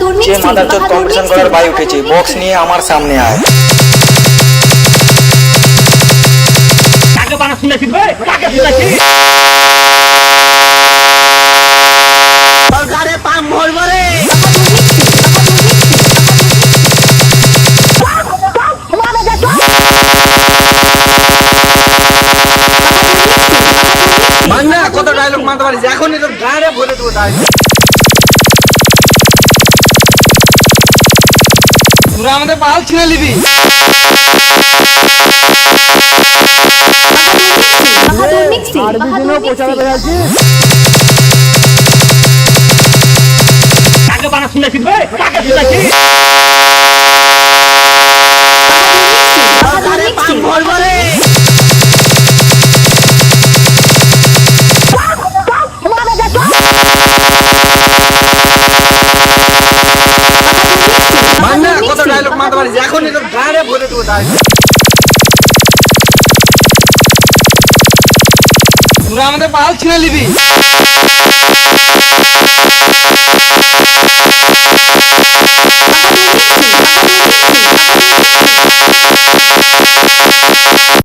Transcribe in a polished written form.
যে মাদারচোদ কম্পিটিশন করার ভাই উঠেছে, বক্স নিয়ে আমার সামনে আয়। কাকে বানা শুনেছিস ভাই? কাকে শুনেছিস? সরকারে পাম ভরবো রে। মান্না কত ডায়লগ মারতে পারিস, এখনই তোর গাড়ে ভরে দেবো ডায়লগ। তোরা আমাদের পাল ছিঁড়ে নিবি। কাকে বানা শুনেছিস ভাই? কাকে শুনেছিস? সরকারে পাম ভরবো রে। মান্না কত ডায়লগ মারতে পারিস, এখনই তোর গাড়ে ভরে দেবো ডায়লগ। তোরা আমাদের পাল ছিঁড়ে নিবি।